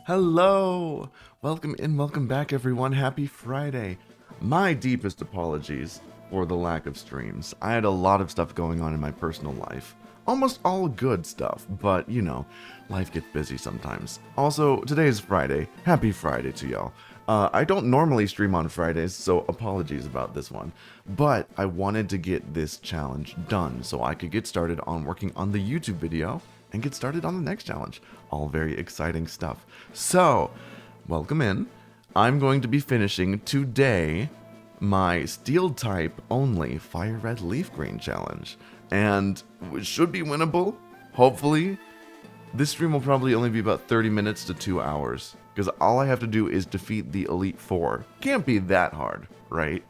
Hello! Welcome in, welcome back, everyone. Happy Friday. My deepest apologies for the lack of streams. I had a lot of stuff going on in my personal life. Almost all good stuff, but you know, life gets busy sometimes. Also, today is Friday. Happy Friday to y'all. I don't normally stream on Fridays, so apologies about this one. But I wanted to get this challenge done so I could get started on working on the YouTube video and get started on the next challenge. All very exciting stuff. So, welcome in. I'm going to be finishing today my steel type only FireRed leaf green challenge. And it should be winnable, hopefully. This stream will probably only be about 30 minutes to 2 hours, because all I have to do is defeat the Elite Four. Can't be that hard, right?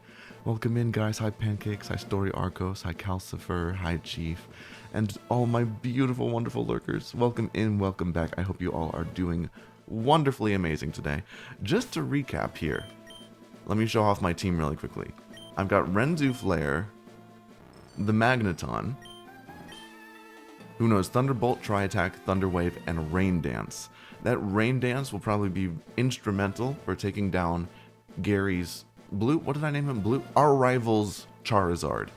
Welcome in, guys. Hi, Pancakes. Hi, Story Arcos. Hi, Calcifer. Hi, Chief. And all my beautiful, wonderful lurkers. Welcome in, welcome back. I hope you all are doing wonderfully amazing today. Just to recap here, let me show off my team really quickly. I've got Renzu Flare, the Magneton, who knows Thunderbolt, Tri-Attack, Thunder Wave, and Rain Dance. That Rain Dance will probably be instrumental for taking down Gary's Blue, what did I name him? Blue? Our rival's Charizard.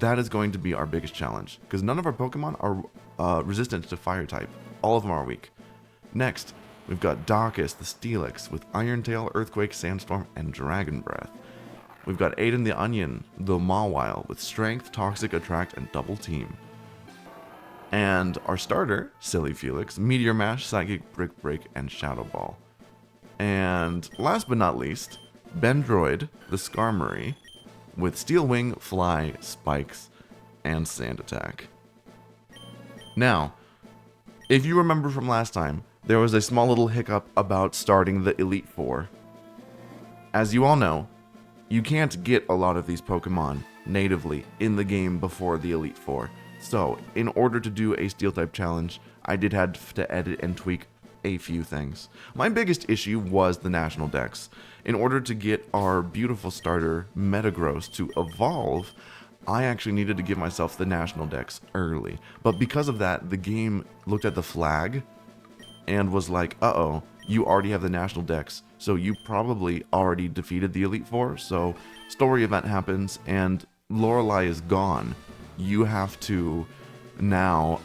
That is going to be our biggest challenge, because none of our Pokemon are resistant to Fire type. All of them are weak. Next, we've got Darkus, the Steelix, with Iron Tail, Earthquake, Sandstorm, and Dragon Breath. We've got Aiden the Onion, the Mawile, with Strength, Toxic, Attract, and Double Team. And our starter, Silly Felix, Meteor Mash, Psychic, Brick Break, and Shadow Ball. And last but not least, Bendroid, the Skarmory, with Steel Wing, Fly, Spikes, and Sand Attack. Now, if you remember from last time, there was a small little hiccup about starting the Elite Four. As you all know, you can't get a lot of these Pokemon natively in the game before the Elite Four. So, in order to do a Steel-type challenge, I did have to edit and tweak a few things. My biggest issue was the National Dex. In order to get our beautiful starter, Metagross, to evolve, I actually needed to give myself the National Dex early. But because of that, the game looked at the flag and was like, uh-oh, you already have the National Dex, so you probably already defeated the Elite Four, so story event happens, and Lorelei is gone. You have to now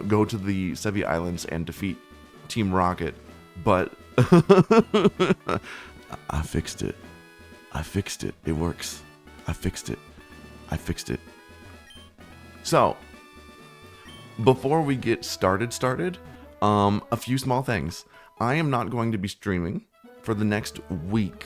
go to the Sevi Islands and defeat Team Rocket, but I fixed it. I fixed it. It works. I fixed it. I fixed it. So, before we get started, a few small things. I am not going to be streaming for the next week.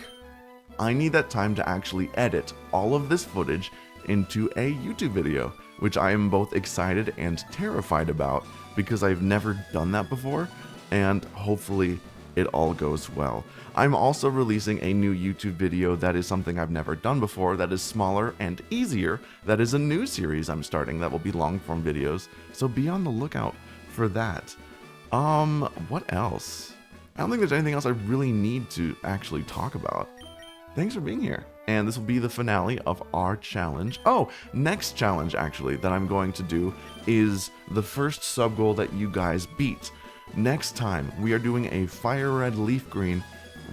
I need that time to actually edit all of this footage into a YouTube video, which I am both excited and terrified about because I've never done that before, and hopefully it all goes well. I'm also releasing a new YouTube video that is something I've never done before, that is smaller and easier. That is a new series I'm starting that will be long form videos, so be on the lookout for that. What else? I don't think there's anything else I really need to actually talk about. Thanks for being here. And this will be the finale of our challenge. Oh, next challenge actually that I'm going to do is the first sub goal that you guys beat. Next time, we are doing a FireRed Leaf Green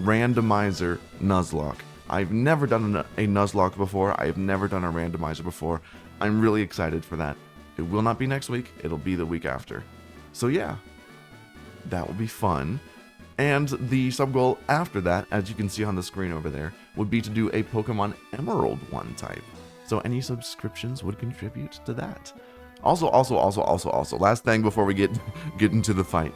randomizer Nuzlocke. I've never done a Nuzlocke before. I've never done a randomizer before. I'm really excited for that. It will not be next week. It'll be the week after. So yeah, that will be fun. And the sub goal after that, as you can see on the screen over there, would be to do a Pokemon Emerald 1 type. So any subscriptions would contribute to that. Also, last thing before we get into the fight.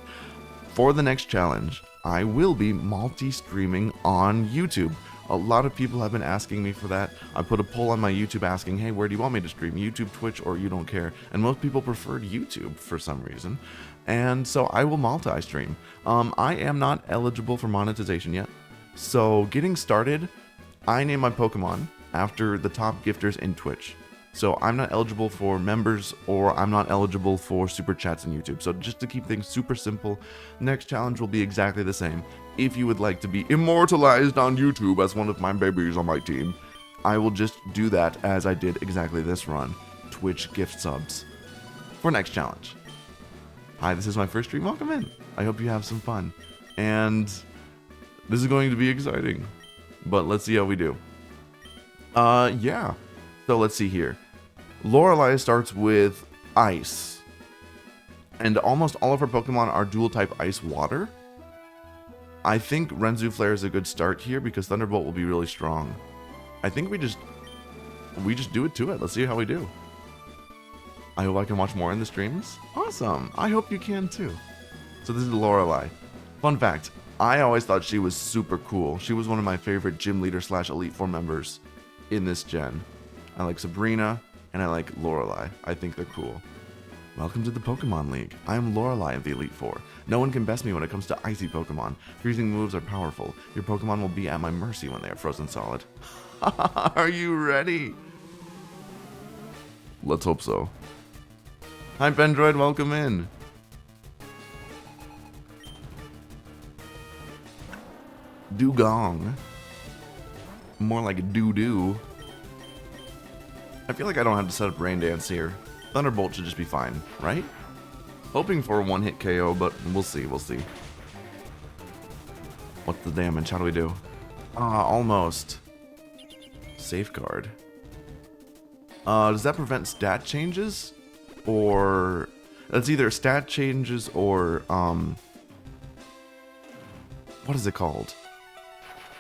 For the next challenge, I will be multi-streaming on YouTube. A lot of people have been asking me for that. I put a poll on my YouTube asking, hey, where do you want me to stream? YouTube, Twitch, or you don't care? And most people preferred YouTube for some reason. And so I will multi-stream. I am not eligible for monetization yet. So getting started, I name my Pokemon after the top gifters in Twitch. So I'm not eligible for members, or I'm not eligible for super chats in YouTube. So just to keep things super simple, next challenge will be exactly the same. If you would like to be immortalized on YouTube as one of my babies on my team, I will just do that as I did exactly this run. Twitch gift subs for next challenge. Hi, this is my first stream. Welcome in. I hope you have some fun. And This is going to be exciting. But let's see how we do. Yeah. So let's see here. Lorelei starts with Ice. And almost all of her Pokemon are dual type Ice Water. I think Renzu Flare is a good start here because Thunderbolt will be really strong. I think we just do it to it. Let's see how we do. I hope I can watch more in the streams. Awesome. I hope you can too. So this is Lorelei. Fun fact, I always thought she was super cool. She was one of my favorite gym leader / Elite Four members in this gen. I like Sabrina and I like Lorelei. I think they're cool. Welcome to the Pokemon League. I am Lorelei of the Elite Four. No one can best me when it comes to icy Pokemon. Freezing moves are powerful. Your Pokemon will be at my mercy when they are frozen solid. Are you ready? Let's hope so. Hi Bendroid, welcome in. Dugong. More like a doo-doo. I feel like I don't have to set up Rain Dance here. Thunderbolt should just be fine, right? Hoping for a one-hit KO, but we'll see, we'll see. What's the damage? How do we do? Almost. Safeguard. Does that prevent stat changes? Or... That's either stat changes or, what is it called?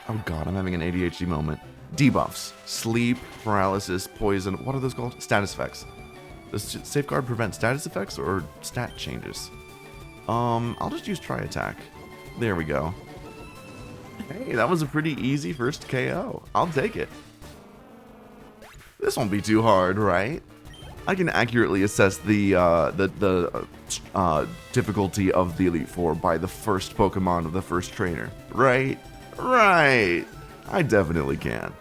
Oh god, I'm having an ADHD moment. Debuffs. Sleep, paralysis, poison. What are those called? Status effects. Does Safeguard prevent status effects or stat changes? I'll just use Tri Attack. There we go. Hey, that was a pretty easy first KO. I'll take it. This won't be too hard, right? I can accurately assess the difficulty of the Elite Four by the first Pokemon of the first trainer, right? Right. I definitely can.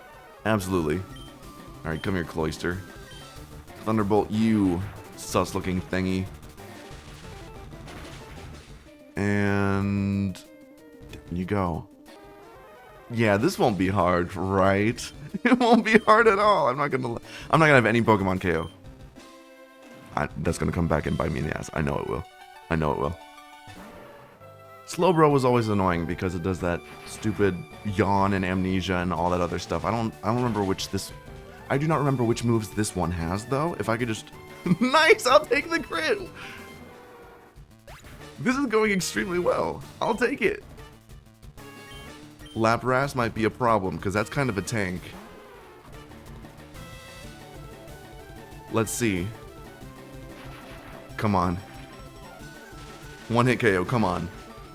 Absolutely. All right, come here, Cloyster. Thunderbolt, you sus-looking thingy. And you go. Yeah, this won't be hard, right? It won't be hard at all. I'm not gonna have any Pokemon KO. That's gonna come back and bite me in the ass. I know it will. I know it will. Slowbro was always annoying because it does that stupid yawn and amnesia and all that other stuff. I don't remember which this. I do not remember which moves this one has though. If I could just. Nice! I'll take the crit! This is going extremely well. I'll take it. Lapras might be a problem because that's kind of a tank. Let's see. Come on. One hit KO, come on.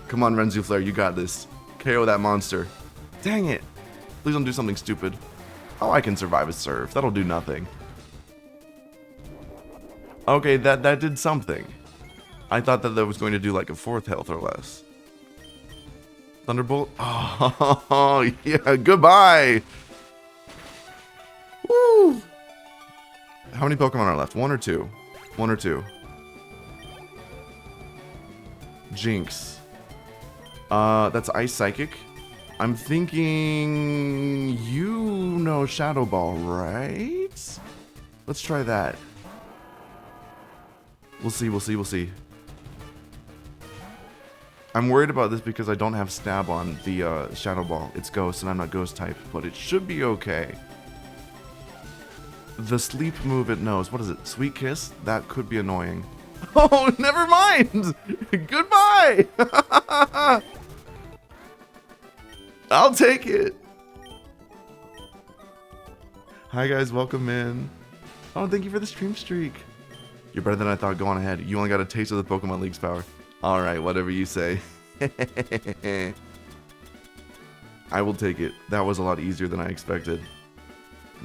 Come on, Renzu Flare, you got this. KO that monster. Dang it. Please don't do something stupid. Oh, I can survive a Surf. That'll do nothing. Okay, that did something. I thought that was going to do like a 4th health or less. Thunderbolt? Oh, yeah, goodbye. Woo. How many Pokemon are left? 1 or 2? 1 or 2. Jinx. That's Ice Psychic. I'm thinking you know Shadow Ball, right? Let's try that. We'll see, we'll see, we'll see. I'm worried about this because I don't have Stab on the Shadow Ball. It's Ghost and I'm not Ghost type, but it should be okay. The sleep move it knows. What is it? Sweet Kiss? That could be annoying. Oh, never mind! Goodbye! I'll take it! Hi guys, welcome in. Oh, thank you for the stream streak. You're better than I thought, go on ahead. You only got a taste of the Pokemon League's power. Alright, whatever you say. I will take it. That was a lot easier than I expected.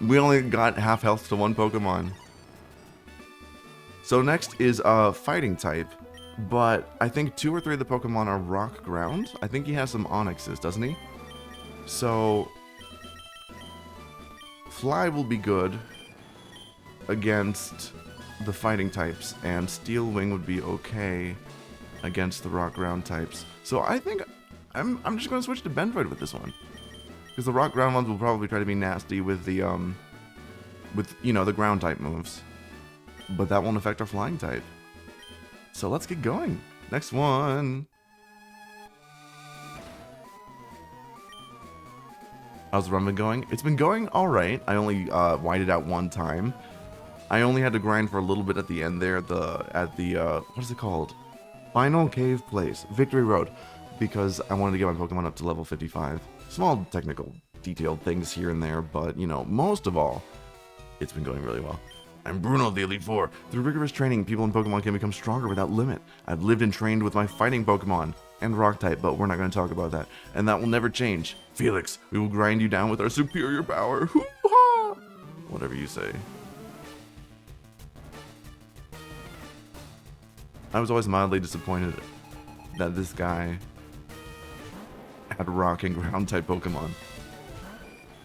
We only got half health to one Pokemon. So next is fighting type, but I think 2 or 3 of the Pokemon are rock ground. I think he has some Onyxes, doesn't he? So Fly will be good against the fighting types, and Steel Wing would be okay against the rock ground types. So I think I'm just going to switch to Bendroid with this one, because the rock ground ones will probably try to be nasty with the you know, the ground type moves. But that won't affect our flying type. So let's get going. Next one. How's the run been going? It's been going alright. I only whited out one time. I only had to grind for a little bit at the end there, at the what is it called? Final Cave Place, Victory Road, because I wanted to get my Pokemon up to level 55. Small technical detailed things here and there, but, you know, most of all, it's been going really well. I'm Bruno, the Elite Four. Through rigorous training, people in Pokemon can become stronger without limit. I've lived and trained with my fighting Pokemon and rock type, but we're not going to talk about that. And that will never change. Felix, we will grind you down with our superior power. Hoo-ha! Whatever you say. I was always mildly disappointed that this guy had rock and ground type Pokemon.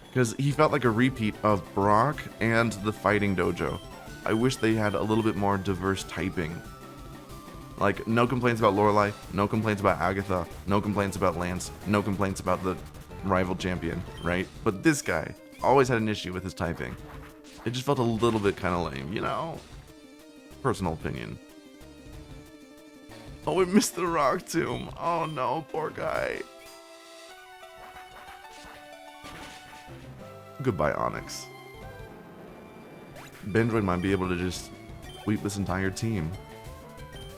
Because he felt like a repeat of Brock and the Fighting Dojo. I wish they had a little bit more diverse typing. Like, no complaints about Lorelei, no complaints about Agatha, no complaints about Lance, no complaints about the rival champion, right? But this guy always had an issue with his typing. It just felt a little bit kind of lame, you know? Personal opinion. Oh, we missed the rock tomb. Oh no, poor guy. Goodbye, Onyx. Bendroid might be able to just sweep this entire team.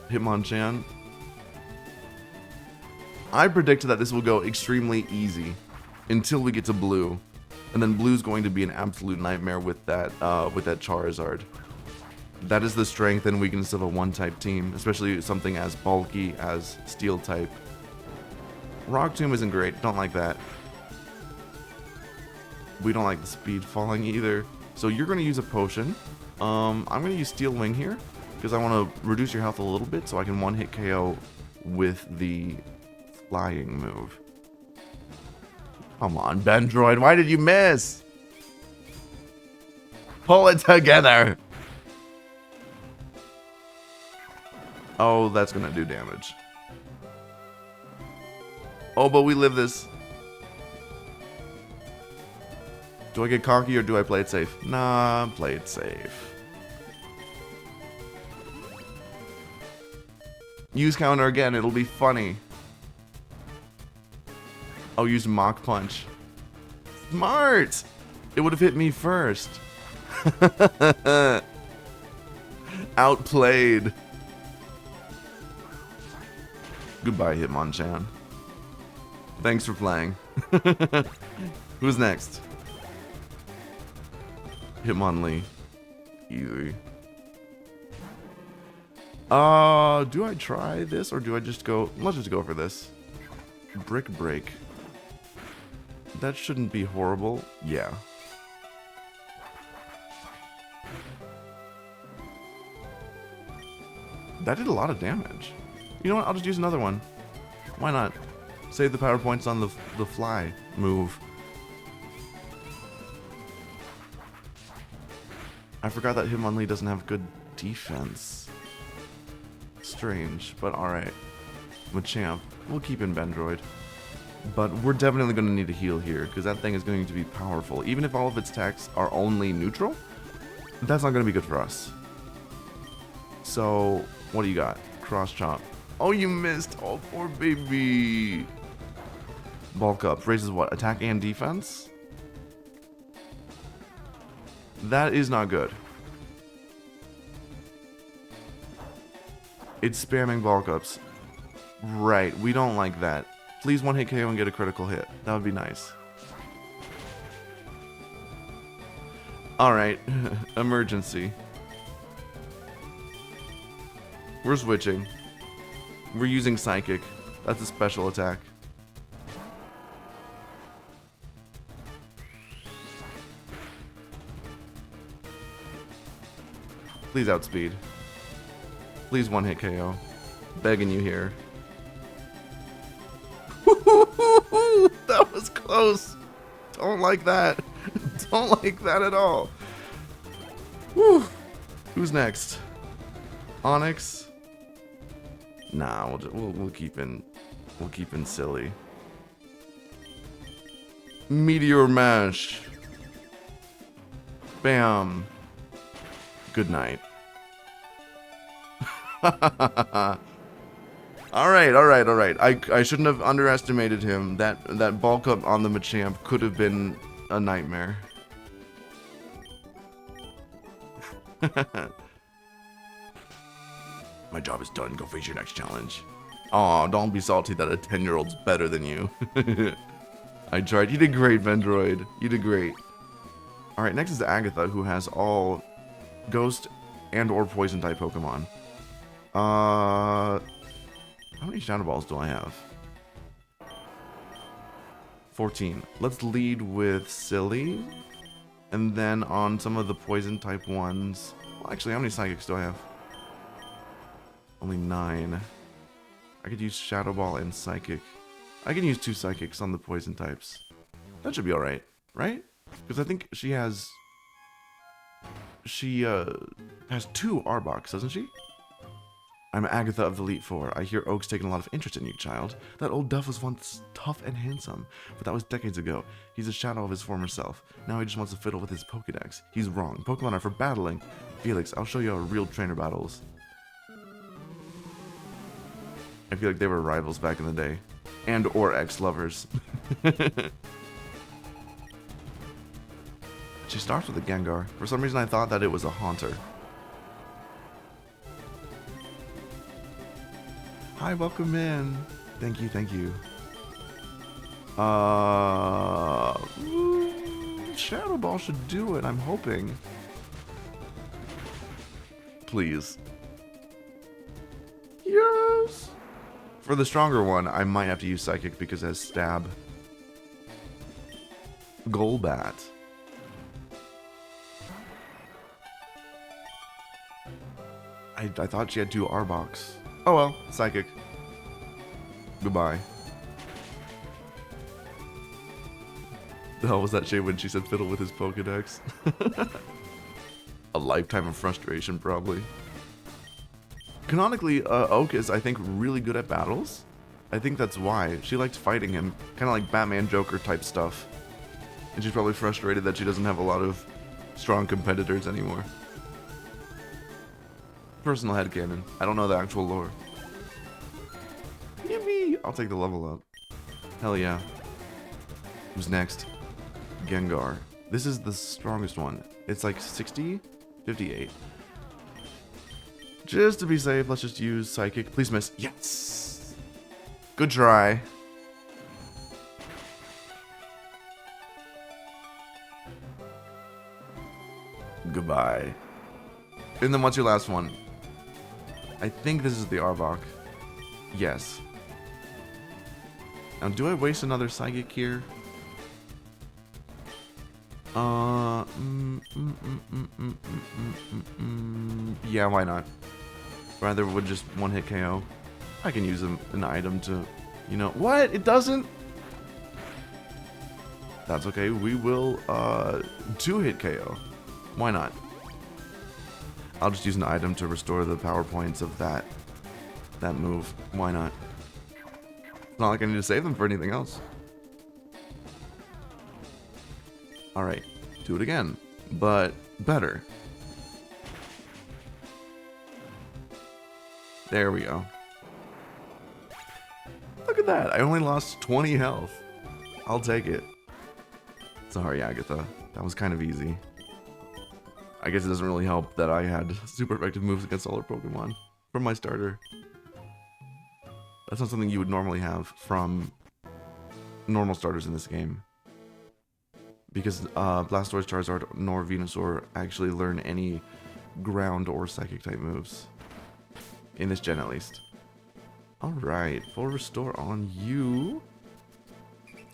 Hitmonchan. I predicted that this will go extremely easy until we get to Blue. And then Blue's going to be an absolute nightmare with that Charizard. That is the strength and weakness of a one-type team, especially something as bulky as Steel-type. Rock Tomb isn't great, don't like that. We don't like the speed falling either. So you're going to use a potion. I'm going to use Steel Wing here, because I want to reduce your health a little bit so I can one-hit KO with the flying move. Come on, Bendroid, why did you miss? Pull it together! Oh, that's gonna do damage. Oh, but we live this. Do I get cocky or do I play it safe? Nah, play it safe. Use counter again, it'll be funny. Oh, use Mach Punch. Smart! It would have hit me first. Outplayed. Goodbye, Hitmonchan. Thanks for playing. Who's next? Hitmonlee. Easy. Do I try this or do I just go... Let's just go for this. Brick Break. That shouldn't be horrible. Yeah. That did a lot of damage. You know what? I'll just use another one. Why not? Save the power points on the fly move. I forgot that Hitmonlee doesn't have good defense. Strange, but alright. Machamp. We'll keep in Bendroid. But we're definitely going to need a heal here, because that thing is going to be powerful. Even if all of its attacks are only neutral, that's not going to be good for us. So, what do you got? Cross Chop. Oh, you missed. Oh, poor baby. Bulk Up. Raises what? Attack and defense? That is not good. It's spamming Bulk Ups. Right. We don't like that. Please one-hit KO and get a critical hit. That would be nice. Alright. Emergency. We're switching. We're using Psychic. That's a special attack. Please outspeed. Please one-hit KO. Begging you here. That was close. Don't like that. Don't like that at all. Whew. Who's next? Onyx? Nah, we'll keep in silly. Meteor Mash. Bam. Good night. Alright, alright, alright. I shouldn't have underestimated him. That bulk up on the Machamp could have been a nightmare. My job is done. Go face your next challenge. Aw, don't be salty that a 10-year-old's better than you. I tried. You did great, Vendroid. You did great. Alright, next is Agatha, who has all Ghost and or Poison type Pokemon. How many Shadow Balls do I have? 14. Let's lead with Silly. And then on some of the Poison type ones... Well, actually, how many Psychics do I have? Only 9. I could use Shadow Ball and Psychic. I can use 2 Psychics on the Poison types. That should be alright, right? Because I think she has... She, has 2 Arboks, doesn't she? I'm Agatha of the Elite Four. I hear Oak's taken a lot of interest in you, child. That old duff was once tough and handsome, but that was decades ago. He's a shadow of his former self. Now he just wants to fiddle with his Pokedex. He's wrong. Pokemon are for battling. Felix, I'll show you how real trainer battles. I feel like they were rivals back in the day. And or ex-lovers. She starts with a Gengar. For some reason I thought that it was a Haunter. Hi, welcome in. Thank you, thank you. Shadow Ball should do it, I'm hoping. Please. Yes! For the stronger one, I might have to use Psychic because it has Stab. Golbat. I thought she had 2 Arboks. Oh well, Psychic. Goodbye. The hell was that shade when she said fiddle with his Pokedex? A lifetime of frustration, probably. Canonically, Oak is, I think, really good at battles. I think that's why. She liked fighting him. Kind of like Batman Joker type stuff. And she's probably frustrated that she doesn't have a lot of strong competitors anymore. Personal headcanon. I don't know the actual lore. Yippee! I'll take the level up. Hell yeah. Who's next? Gengar. This is the strongest one. It's like 60? 58. Just to be safe, let's just use Psychic. Please miss. Yes! Good try. Goodbye. And then what's your last one? I think this is the Arbok. Yes. Now, do I waste another Psychic here? Yeah, why not? Rather would just one-hit KO. I can use an item to, you know... What? It doesn't? That's okay. We will, two-hit KO. Why not? I'll just use an item to restore the power points of that move. Why not? It's not like I need to save them for anything else. Alright, do it again, but better. There we go. Look at that, I only lost 20 health. I'll take it. Sorry, Agatha. That was kind of easy. I guess it doesn't really help that I had super effective moves against all our Pokemon from my starter. That's not something you would normally have from normal starters in this game. Because Blastoise, Charizard, nor Venusaur actually learn any ground or psychic type moves. In this gen at least. Alright, full restore on you.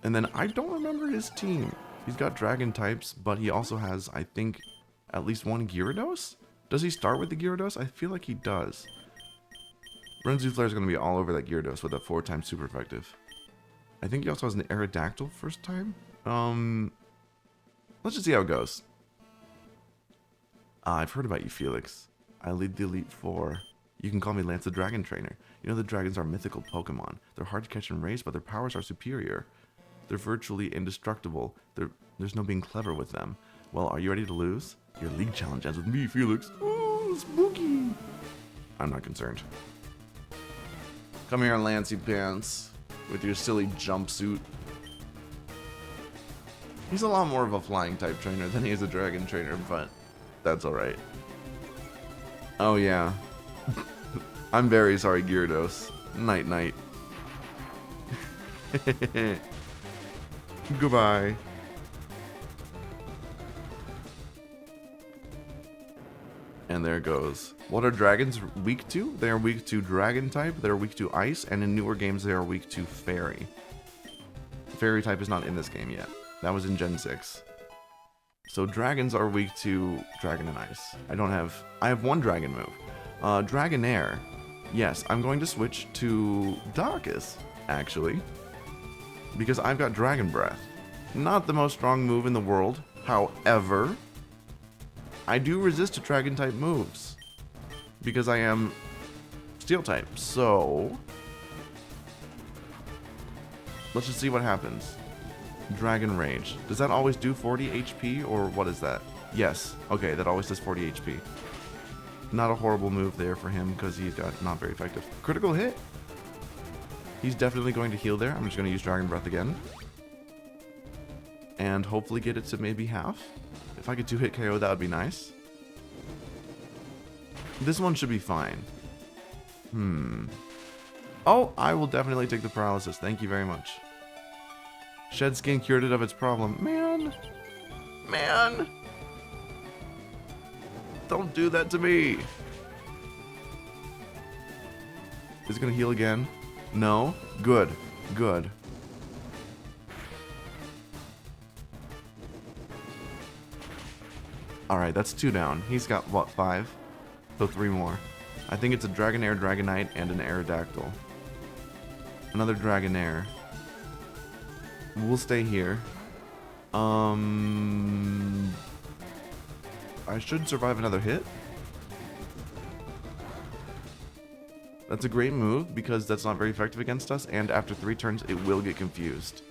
And then I don't remember his team. He's got dragon types, but he also has, I think, at least one Gyarados? Does he start with the Gyarados? I feel like he does. Renzu Flare is going to be all over that Gyarados with that 4-time super effective. I think he also has an Aerodactyl first time. Let's just see how it goes. I've heard about you, Felix. I lead the Elite Four. You can call me Lance the Dragon Trainer. You know the dragons are mythical Pokemon. They're hard to catch and raise, but their powers are superior. They're virtually indestructible. There's no being clever with them. Well, are you ready to lose? Your league challenge ends with me, Felix. Ooh, spooky. I'm not concerned. Come here, Lancy Pants, with your silly jumpsuit. He's a lot more of a flying type trainer than he is a dragon trainer, but that's alright. Oh yeah. I'm very sorry, Gyarados. Night night. Goodbye. And there it goes. What are dragons weak to? They are weak to dragon type, they're weak to ice, and in newer games they are weak to fairy. Fairy type is not in this game yet. That was in Gen 6. So dragons are weak to dragon and ice. I have one dragon move. Dragonair. Yes, I'm going to switch to Darkus, actually. Because I've got Dragon Breath. Not the most strong move in the world. However, I do resist to dragon type moves. Because I am steel type. So let's just see what happens. Dragon Rage. Does that always do 40 HP or what is that? Yes. Okay, that always does 40 HP. Not a horrible move there for him because he's got not very effective. Critical hit. He's definitely going to heal there. I'm just going to use Dragon Breath again. And hopefully get it to maybe half. If I could 2-hit KO, that would be nice. This one should be fine. Oh, I will definitely take the paralysis. Thank you very much. Shed Skin cured it of its problem. Man! Don't do that to me! Is it gonna heal again? No? Good. Good. Alright, that's 2 down. He's got, what, 5? So 3 more. I think it's a Dragonair, Dragonite, and an Aerodactyl. Another Dragonair. We'll stay here. I should survive another hit. That's a great move because that's not very effective against us, and after 3 turns it will get confused.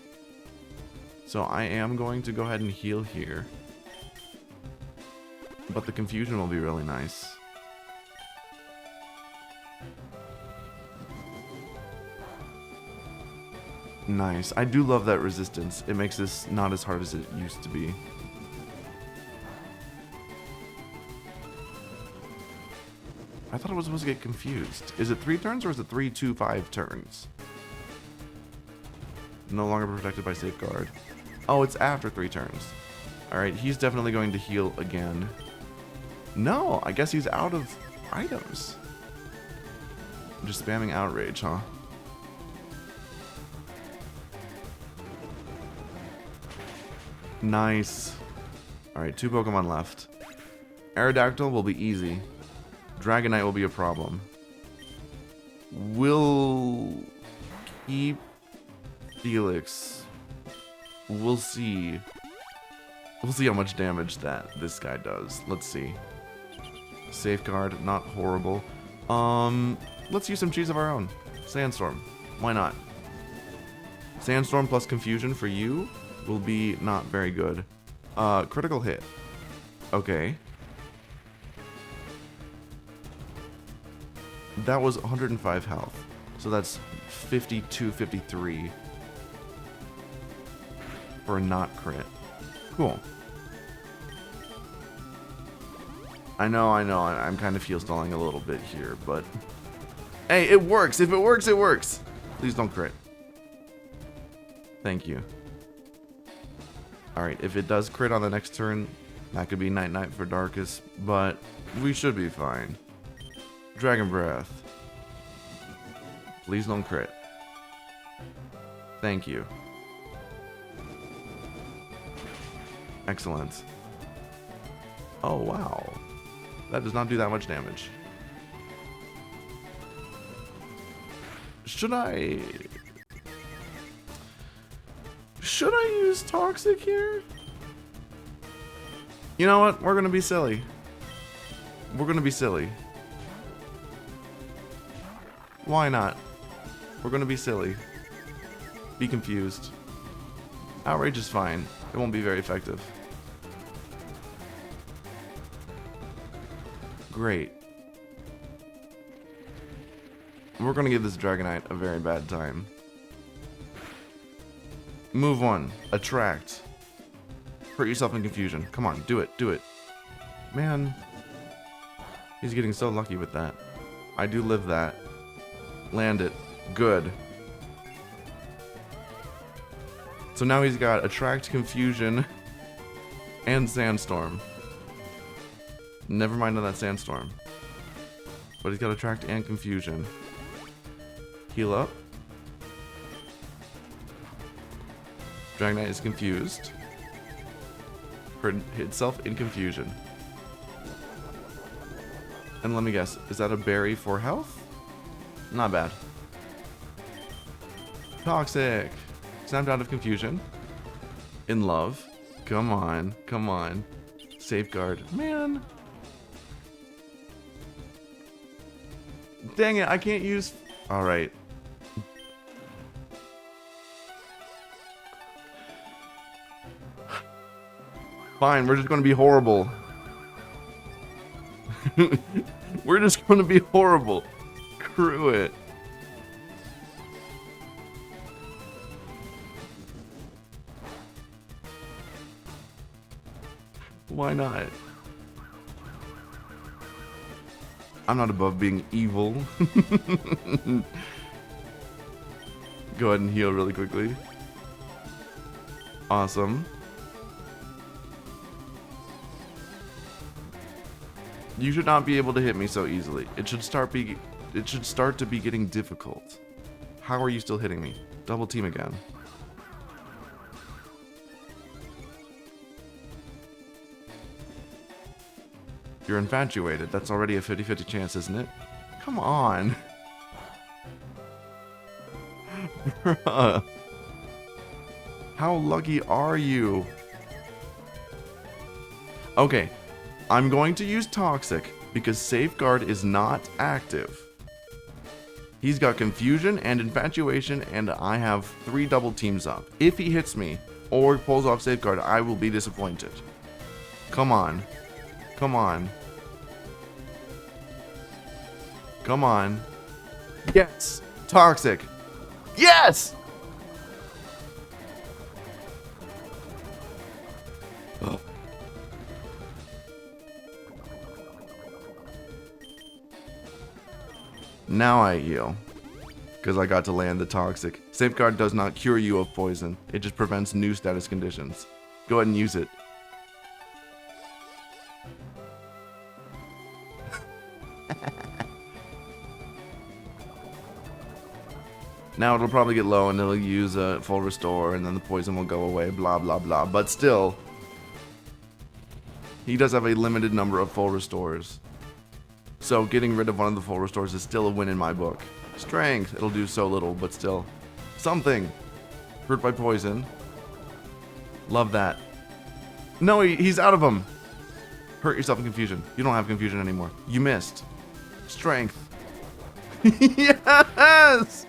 So I am going to go ahead and heal here. But the confusion will be really nice. Nice. I do love that resistance. It makes this not as hard as it used to be. I thought it was supposed to get confused. Is it 3 turns or is it 3, 2, 5 turns? No longer protected by Safeguard. Oh, it's after 3 turns. Alright, he's definitely going to heal again. No, I guess he's out of items. I'm just spamming Outrage, huh? Nice. Alright, 2 Pokemon left. Aerodactyl will be easy. Dragonite will be a problem. We'll keep Felix. We'll see. We'll see how much damage that this guy does. Let's see. Safeguard, not horrible. Let's use some cheese of our own. Sandstorm. Why not? Sandstorm plus Confusion for you will be not very good. Critical hit. Okay. That was 105 health. So that's 52, 53. For a not crit. Cool. I know, I'm kind of feel stalling a little bit here, but... Hey, it works! If it works, it works! Please don't crit. Thank you. Alright, if it does crit on the next turn, that could be night-night for Darkus, but we should be fine. Dragon Breath. Please don't crit. Thank you. Excellent. Oh, wow. That does not do that much damage. Should I use Toxic here? You know what? We're gonna be silly. We're gonna be silly. Why not? We're gonna be silly. Be confused. Outrage is fine. It won't be very effective. Great. We're gonna give this Dragonite a very bad time. Move 1. Attract. Hurt yourself in confusion. Come on, do it, do it. Man. He's getting so lucky with that. I do live that. Land it. Good. So now he's got Attract, Confusion, and Sandstorm. Never mind on that Sandstorm. But he's got Attract and Confusion. Heal up. Dragonite is confused. Hurt itself in confusion. And let me guess, is that a berry for health? Not bad. Toxic. Snapped out of confusion. In love. Come on, come on. Safeguard. Man. Dang it, I can't use... Alright. Fine, we're just gonna be horrible. We're just gonna be horrible. Screw it. Why not? I'm not above being evil. Go ahead and heal really quickly. Awesome. You should not be able to hit me so easily. It should start to be getting difficult. How are you still hitting me? Double team again. You're infatuated. That's already a 50-50 chance, isn't it? Come on. Bruh. How lucky are you? Okay. I'm going to use Toxic because Safeguard is not active. He's got Confusion and Infatuation, and I have 3 double teams up. If he hits me or pulls off Safeguard, I will be disappointed. Come on. Come on. Come on. Yes! Toxic! Yes! Ugh. Now I heal. Because I got to land the Toxic. Safeguard does not cure you of poison. It just prevents new status conditions. Go ahead and use it. Now it'll probably get low and it'll use a full restore and then the poison will go away, blah blah blah. But still, he does have a limited number of full restores. So getting rid of one of the full restores is still a win in my book. Strength, it'll do so little, but still. Something. Hurt by poison. Love that. No, he's out of them. Hurt yourself in confusion. You don't have confusion anymore. You missed. Strength. Yes!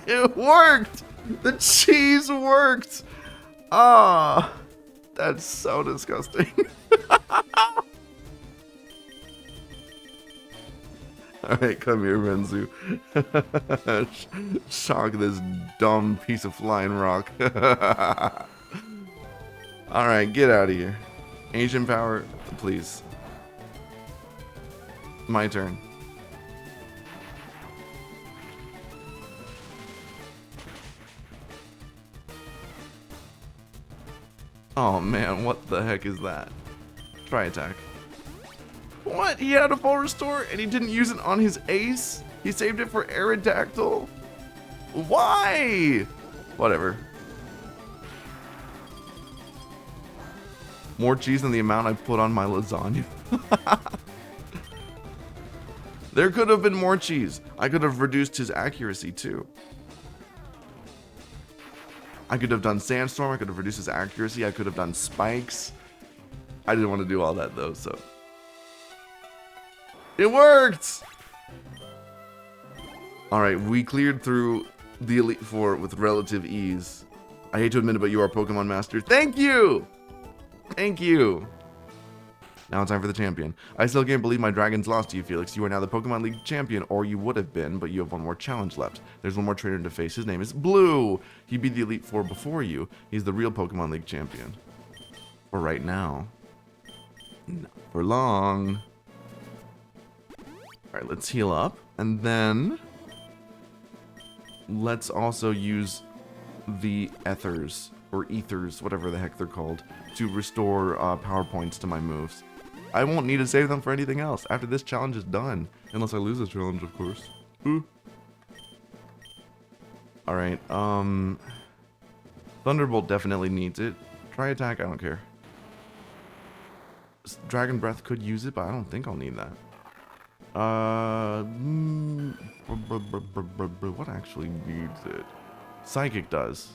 It worked! The cheese worked! Ah, that's so disgusting. Alright, come here, Renzu. Shock this dumb piece of flying rock. Alright, get out of here. Ancient power, please. My turn. Oh man, what the heck is that? Try attack. What? He had a full restore and he didn't use it on his ace? He saved it for Aerodactyl? Why? Whatever. More cheese than the amount I put on my lasagna. There could have been more cheese. I could have reduced his accuracy too. I could have done Sandstorm, I could have reduced his accuracy, I could have done Spikes. I didn't want to do all that though, so. It worked! Alright, we cleared through the Elite Four with relative ease. I hate to admit it, but you are Pokemon Master. Thank you! Thank you! Now it's time for the champion. I still can't believe my dragons lost to you, Felix. You are now the Pokemon League champion, or you would have been, but you have one more challenge left. There's one more trainer to face. His name is Blue. He beat the Elite Four before you. He's the real Pokemon League champion. For right now. Not for long. Alright, let's heal up. And then let's also use the ethers, or ethers, whatever the heck they're called, to restore power points to my moves. I won't need to save them for anything else after this challenge is done. Unless I lose this challenge, of course. Alright, Thunderbolt definitely needs it. Try attack, I don't care. Dragon Breath could use it, but I don't think I'll need that. What actually needs it? Psychic does.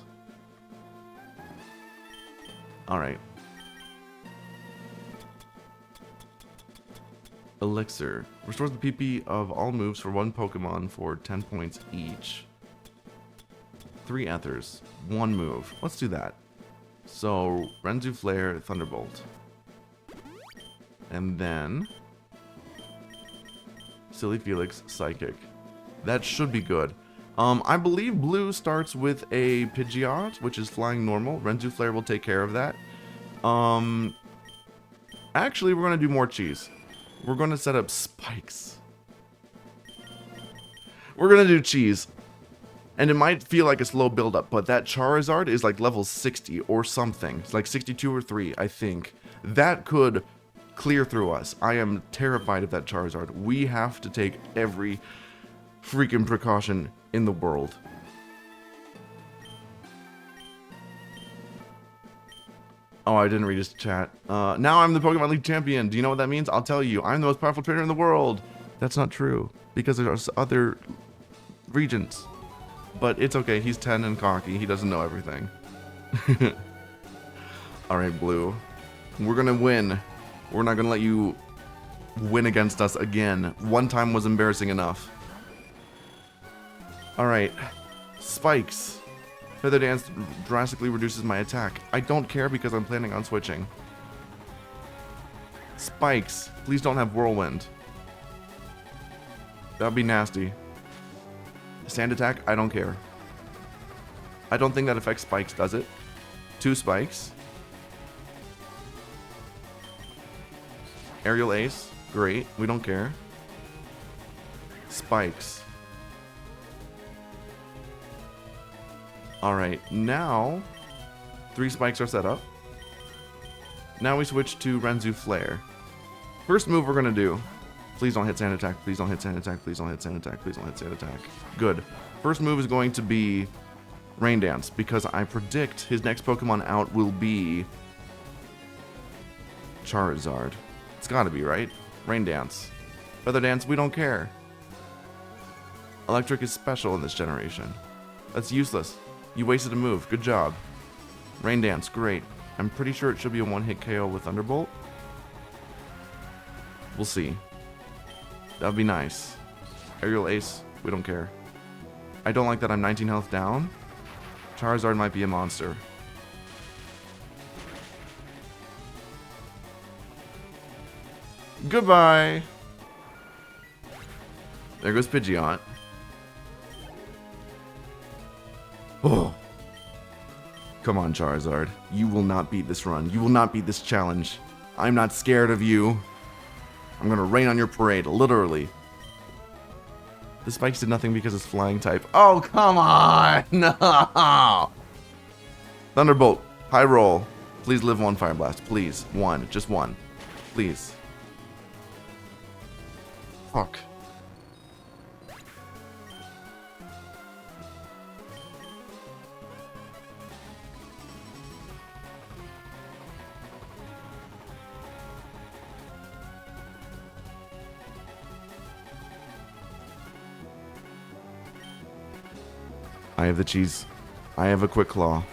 Alright. Elixir. Restores the PP of all moves for one Pokemon for 10 points each. 3 ethers. 1 move. Let's do that. So, Renzu Flare, Thunderbolt. And then Silly Felix, Psychic. That should be good. I believe Blue starts with a Pidgeot, which is flying normal. Renzu Flare will take care of that. Actually, we're going to do more cheese. We're going to set up spikes. We're going to do cheese. And it might feel like a slow build-up, but that Charizard is like level 60 or something. It's like 62 or 3, I think. That could clear through us. I am terrified of that Charizard. We have to take every freaking precaution in the world. Oh, I didn't read his chat. Now I'm the Pokemon League champion. Do you know what that means? I'll tell you. I'm the most powerful trainer in the world. That's not true, because there's other regions. But it's okay. He's 10 and cocky. He doesn't know everything. Alright, Blue. We're gonna win. We're not gonna let you win against us again. One time was embarrassing enough. Alright. Spikes. Feather Dance drastically reduces my attack. I don't care because I'm planning on switching. Spikes. Please don't have Whirlwind. That'd be nasty. Sand Attack, I don't care. I don't think that affects Spikes, does it? 2 Spikes. Aerial Ace, great, we don't care. Spikes. Alright, now 3 spikes are set up. Now we switch to Renzu Flare. First move we're gonna do. Please don't hit Sand Attack, please don't hit Sand Attack, please don't hit Sand Attack, please don't hit Sand Attack. Good. First move is going to be Rain Dance, because I predict his next Pokemon out will be Charizard. It's gotta be, right? Rain Dance. Feather Dance, we don't care. Electric is special in this generation. That's useless. You wasted a move. Good job. Rain Dance, great. I'm pretty sure it should be a one-hit KO with Thunderbolt. We'll see. That'd be nice. Aerial Ace, we don't care. I don't like that I'm 19 health down. Charizard might be a monster. Goodbye! There goes Pidgeot. Oh. Come on, Charizard. You will not beat this run. You will not beat this challenge. I'm not scared of you. I'm gonna rain on your parade, literally. The spikes did nothing because it's flying type. Oh, come on! No! Thunderbolt. High roll. Please live 1 Fire Blast. Please. 1. Just 1. Please. Fuck. I have the cheese. I have a Quick Claw.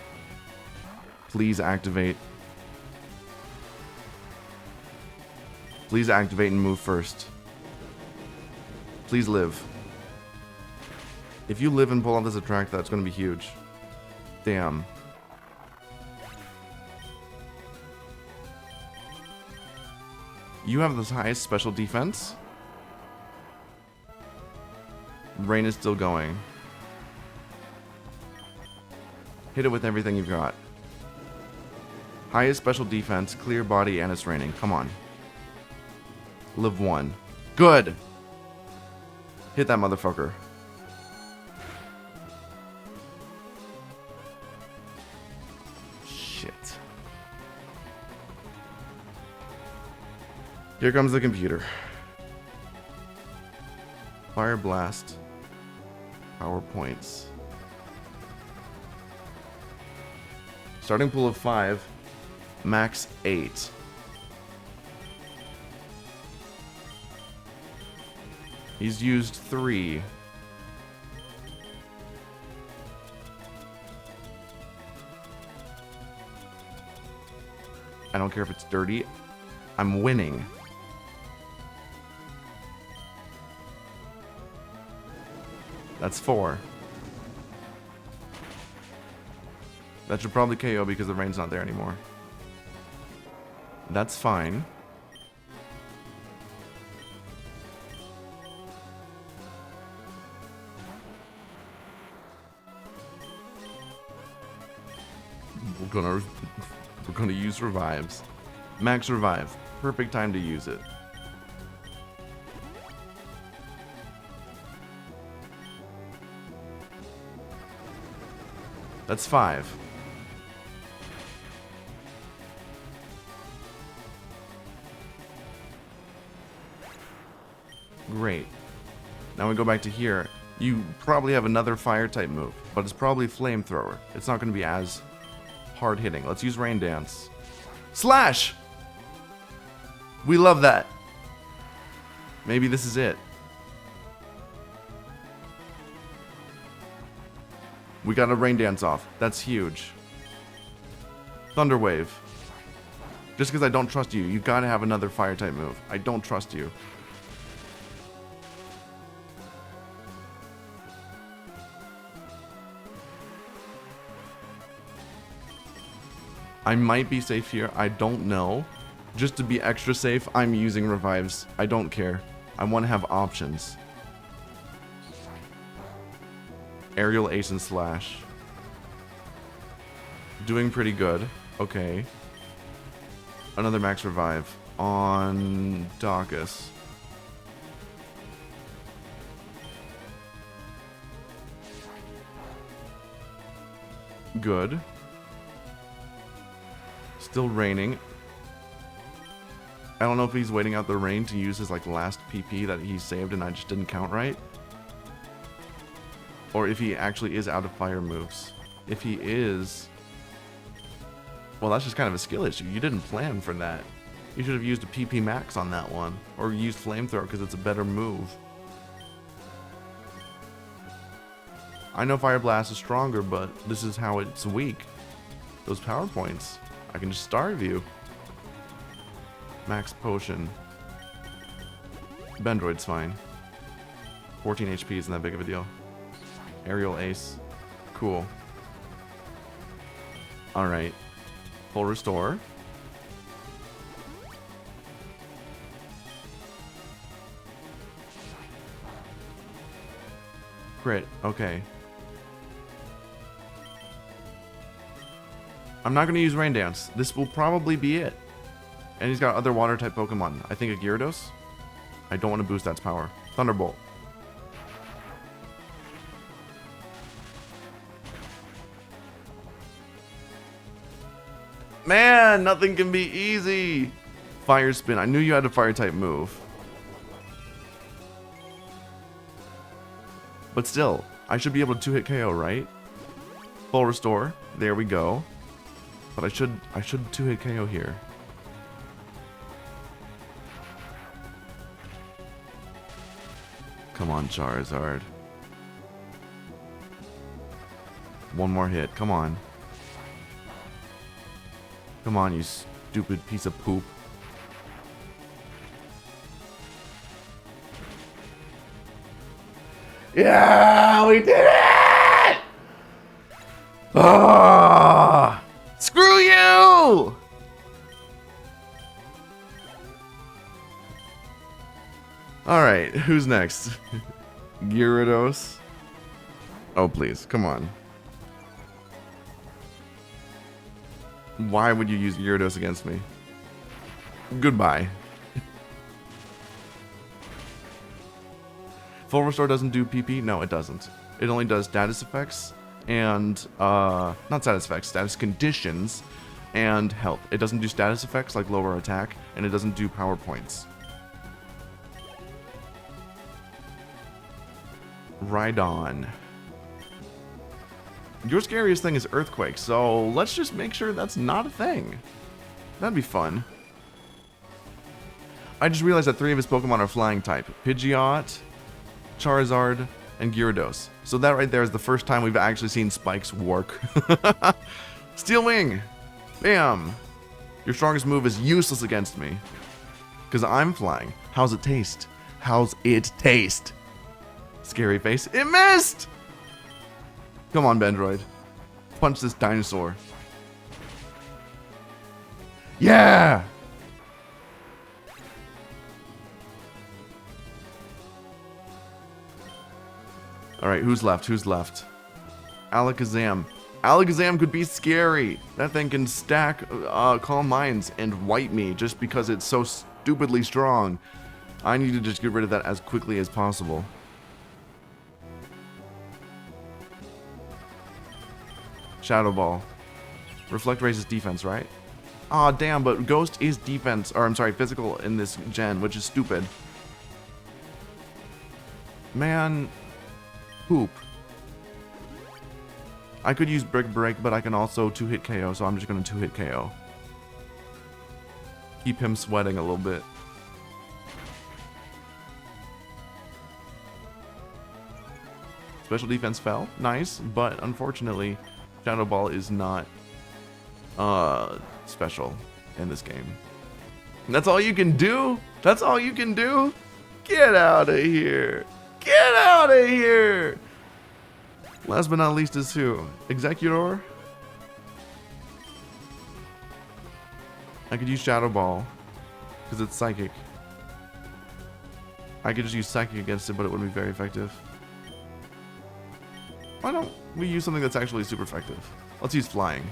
Please activate. Please activate and move first. Please live. If you live and pull out this attract, that's going to be huge. Damn. You have the highest special defense. Rain is still going. Hit it with everything you've got. Highest special defense, clear body, and it's raining. Come on. Live 1. Good! Hit that motherfucker. Shit. Here comes the computer. Fire blast. PowerPoints. Starting pool of 5. Max 8. He's used 3. I don't care if it's dirty. I'm winning. That's 4. That should probably KO because the rain's not there anymore. That's fine. We're gonna use revives. Max revive. Perfect time to use it. That's 5. Great. Now we go back to here. You probably have another fire type move, but it's probably flamethrower. It's not going to be as hard hitting. Let's use rain dance. Slash! We love that. Maybe this is it. We got a rain dance off. That's huge. Thunder wave. Just because I don't trust you, you gotta have another fire type move. I don't trust you. I might be safe here. I don't know. Just to be extra safe, I'm using revives. I don't care. I want to have options. Aerial ace and slash. Doing pretty good. Okay. Another max revive on Dacus. Good. Still raining. I don't know if he's waiting out the rain to use his like last PP that he saved and I just didn't count right. Or if he actually is out of fire moves. If he is... well, that's just kind of a skill issue. You didn't plan for that. You should have used a PP max on that one. Or used flamethrower because it's a better move. I know Fire Blast is stronger, but this is how it's weak. Those power points. I can just starve you. Max potion. Bendroid's fine. 14 HP isn't that big of a deal. Aerial ace. Cool. Alright. Full restore. Crit. Okay. I'm not going to use Rain Dance. This will probably be it. And he's got other water type Pokemon. I think a Gyarados. I don't want to boost that's power. Thunderbolt. Man, nothing can be easy. Fire Spin. I knew you had a fire type move. But still, I should be able to 2-hit KO, right? Full restore. There we go. But I should 2-hit KO here. Come on, Charizard. One more hit. Come on. Come on, you stupid piece of poop. Yeah, we did it! Ah, screw you! Alright, who's next? Gyarados. Oh, please, come on. Why would you use Gyarados against me? Goodbye. Full Restore doesn't do PP? No, it doesn't. It only does status effects and, not status effects, status conditions and health. It doesn't do status effects like lower attack, and it doesn't do power points. Rhydon. Your scariest thing is Earthquake, so let's just make sure that's not a thing. That'd be fun. I just realized that 3 of his Pokemon are flying type. Pidgeot, Charizard, and Gyarados. So that right there is the first time we've actually seen spikes work. Steel Wing! Bam! Your strongest move is useless against me. Because I'm flying. How's it taste? How's it taste? Scary face. It missed! Come on, Bendroid. Punch this dinosaur. Yeah! Alright, who's left? Who's left? Alakazam. Alakazam could be scary. That thing can stack Calm Minds and wipe me just because it's so stupidly strong. I need to just get rid of that as quickly as possible. Shadow Ball. Reflect raises defense, right? Aw, damn, but Ghost is defense, or I'm sorry, physical in this gen, which is stupid. Man, poop. I could use Brick Break, but I can also 2-hit KO, so I'm just going to 2-hit KO. Keep him sweating a little bit. Special defense fell. Nice, but unfortunately, Shadow Ball is not special in this game. And that's all you can do? That's all you can do? Get out of here. Get out of here. Last but not least is who? Executor? I could use Shadow Ball because it's psychic. I could just use psychic against it, but it wouldn't be very effective. Why don't we use something that's actually super effective? Let's use flying.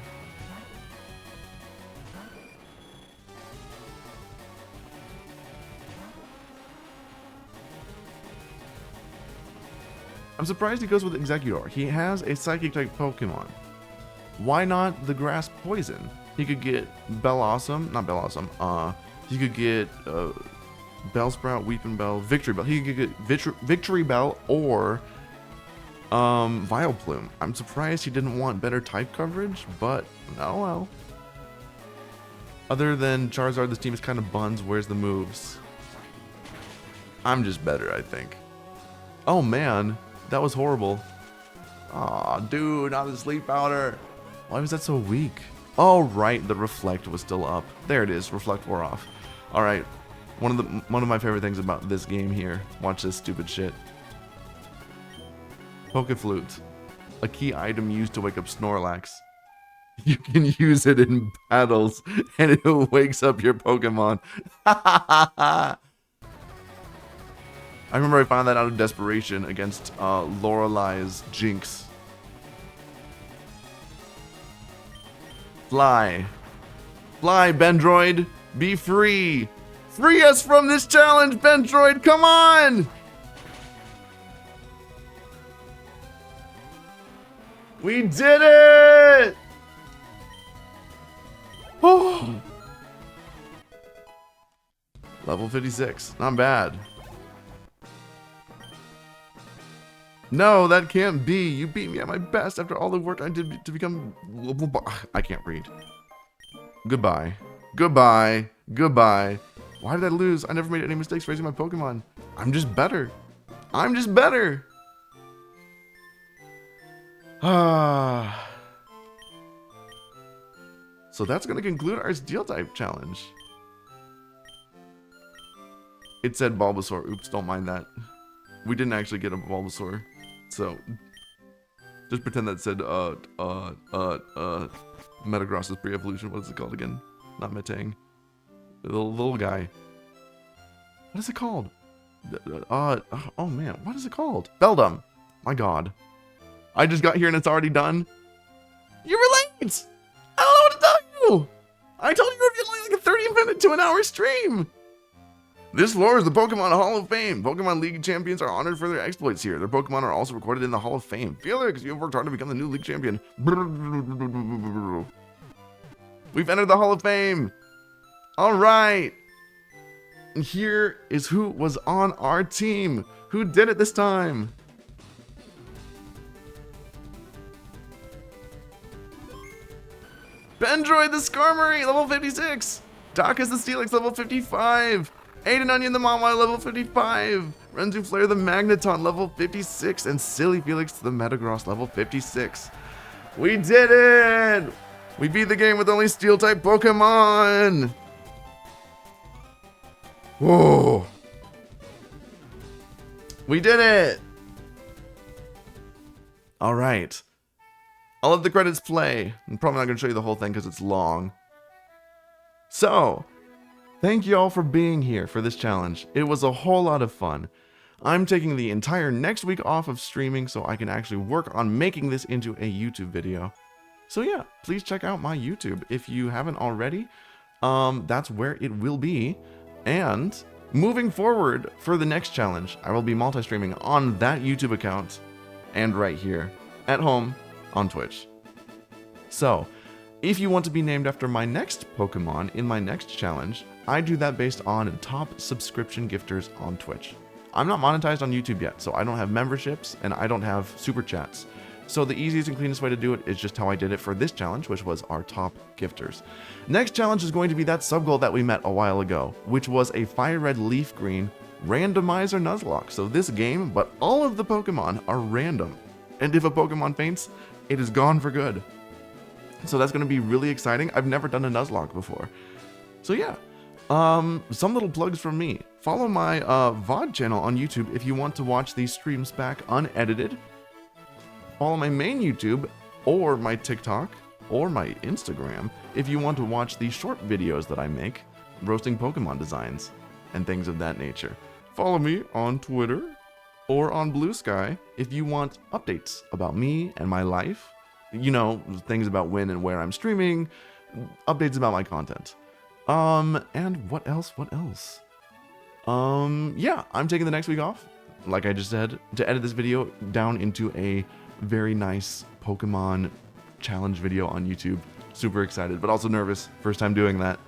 I'm surprised he goes with Executor. He has a psychic type Pokemon. Why not the grass poison? He could get Bellossom, not Bellossom. He could get Bellsprout, Weeping Bell, Victory Bell. He could get Victory Bell or Vileplume. I'm surprised he didn't want better type coverage, but oh well. Other than Charizard, this team is kind of buns. Where's the moves? I'm just better, I think. Oh man, that was horrible. Aw, dude, not the sleep powder. Why was that so weak? Oh right, the reflect was still up. There it is, reflect wore off. All right, one of my favorite things about this game here. Watch this stupid shit. Pokeflute, a key item used to wake up Snorlax. You can use it in battles, and it wakes up your Pokemon. I remember I found that out of desperation against Lorelei's Jinx. Fly. Fly, Bendroid. Be free. Free us from this challenge, Bendroid. Come on. We did it. Oh. Level 56. Not bad. No, that can't be. You beat me at my best after all the work I did to become... I can't read. Goodbye. Goodbye. Goodbye. Why did I lose? I never made any mistakes raising my Pokemon. I'm just better. I'm just better. Ah. So that's going to conclude our Steel type challenge. It said Bulbasaur. Oops, don't mind that. We didn't actually get a Bulbasaur. So, just pretend that said, Metagross's pre-evolution. What is it called again? Not Metang. The little guy. What is it called? Oh man, what is it called? Beldum. My god. I just got here and it's already done. You were late! I don't know what to tell you! I told you it would be like a 30-minute to an hour stream! This floor is the Pokemon Hall of Fame. Pokemon League champions are honored for their exploits here. Their Pokemon are also recorded in the Hall of Fame. Felix, you have worked hard to become the new League champion. We've entered the Hall of Fame. Alright. And here is who was on our team. Who did it this time? Bendroid the Skarmory, level 56. Dacus the Steelix, level 55. Aiden Onion the Mawile, level 55. Renzu Flare the Magneton, level 56. And Silly Felix the Metagross, level 56. We did it! We beat the game with only Steel-type Pokemon! Whoa! We did it! Alright. I'll let the credits play. I'm probably not going to show you the whole thing because it's long. So, thank you all for being here for this challenge. It was a whole lot of fun. I'm taking the entire next week off of streaming so I can actually work on making this into a YouTube video. So yeah, please check out my YouTube if you haven't already. That's where it will be. And moving forward for the next challenge, I will be multi-streaming on that YouTube account and right here at home on Twitch. So, if you want to be named after my next Pokemon in my next challenge, I do that based on top subscription gifters on Twitch. I'm not monetized on YouTube yet, so I don't have memberships and I don't have super chats. So the easiest and cleanest way to do it is just how I did it for this challenge, which was our top gifters. Next challenge is going to be that sub-goal that we met a while ago, which was a FireRed Leaf Green randomizer Nuzlocke. So this game, but all of the Pokemon are random. And if a Pokemon faints, it is gone for good. So that's going to be really exciting. I've never done a Nuzlocke before. So yeah, some little plugs from me. Follow my VOD channel on YouTube if you want to watch these streams back unedited. Follow my main YouTube or my TikTok or my Instagram if you want to watch the short videos that I make, roasting Pokemon designs and things of that nature. Follow me on Twitter or on Blue Sky if you want updates about me and my life. You know, things about when and where I'm streaming, updates about my content. And what else? Yeah, I'm taking the next week off, like I just said, to edit this video down into a very nice Pokemon challenge video on YouTube. Super excited, but also nervous. First time doing that.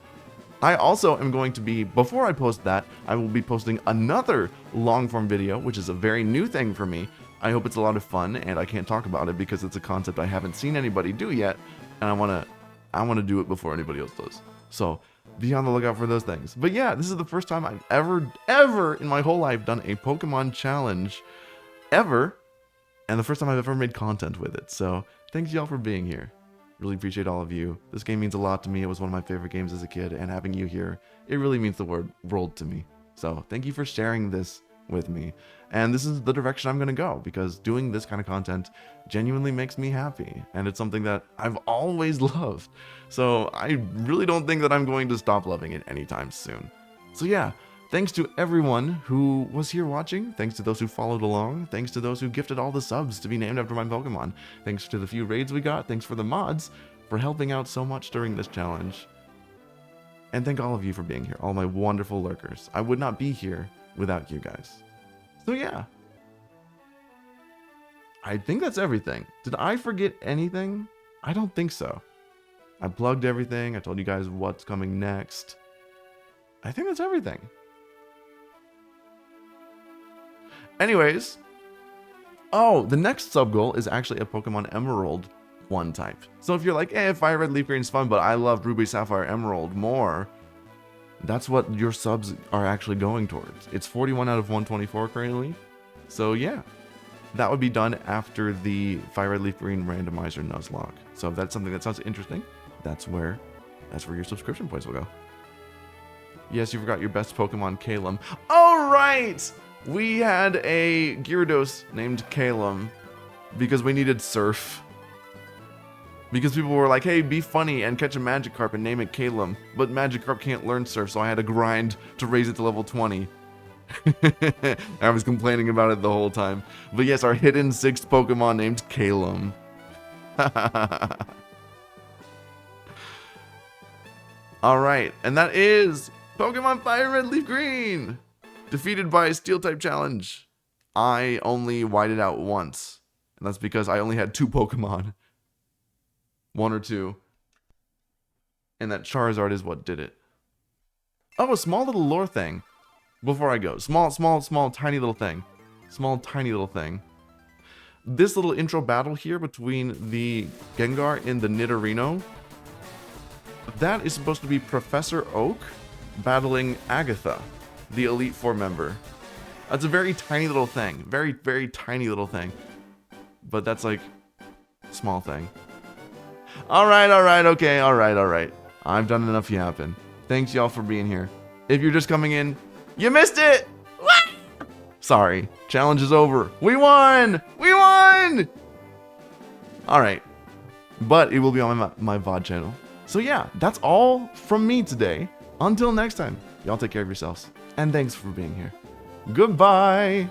I also am going to be, before I post that, I will be posting another long form video, which is a very new thing for me. I hope it's a lot of fun, and I can't talk about it because it's a concept I haven't seen anybody do yet, and I want to do it before anybody else does. So be on the lookout for those things. But yeah, this is the first time I've ever in my whole life done a Pokemon challenge ever, and the first time I've ever made content with it. So thanks y'all for being here. Really appreciate all of you. This game means a lot to me. It was one of my favorite games as a kid, and having you here, it really means the world to me. So thank you for sharing this with me. And this is the direction I'm going to go, because doing this kind of content genuinely makes me happy, and it's something that I've always loved. So I really don't think that I'm going to stop loving it anytime soon. So yeah, thanks to everyone who was here watching, thanks to those who followed along, thanks to those who gifted all the subs to be named after my Pokemon, thanks to the few raids we got, thanks for the mods for helping out so much during this challenge. And thank all of you for being here, all my wonderful lurkers. I would not be here without you guys. So yeah, I think that's everything. Did I forget anything? I don't think so. I plugged everything. I told you guys what's coming next. I think that's everything. Anyways, oh, the next sub goal is actually a Pokemon Emerald 1 type. So if you're like, eh, FireRed Leaf Green is fun, but I love Ruby Sapphire Emerald more, that's what your subs are actually going towards. It's 41 out of 124 currently. So yeah, that would be done after the FireRed Leaf Green randomizer Nuzlocke. So if that's something that sounds interesting, that's where your subscription points will go. Yes, you forgot your best Pokemon, Calum. All right! We had a Gyarados named Calum because we needed Surf. Because people were like, hey, be funny and catch a Magikarp and name it Calum. But Magikarp can't learn Surf, so I had to grind to raise it to level 20. I was complaining about it the whole time. But yes, our hidden 6th Pokemon named Calum. Alright, and that is Pokemon Fire Red Leaf Green! Defeated by a Steel-type challenge. I only whited out once. And that's because I only had 2 Pokemon. 1 or 2. And that Charizard is what did it. Oh, a small little lore thing. Before I go. Small, tiny little thing. Small, tiny little thing. This little intro battle here between the Gengar and the Nidorino, that is supposed to be Professor Oak battling Agatha, the Elite Four member. That's a very tiny little thing. Very, very tiny little thing. But that's like, small thing. Alright, okay, alright. I've done enough yapping. Thanks y'all for being here. If you're just coming in, you missed it! Sorry, challenge is over. We won! We won! Alright, but it will be on my VOD channel. So yeah, that's all from me today. Until next time, y'all take care of yourselves. And thanks for being here. Goodbye!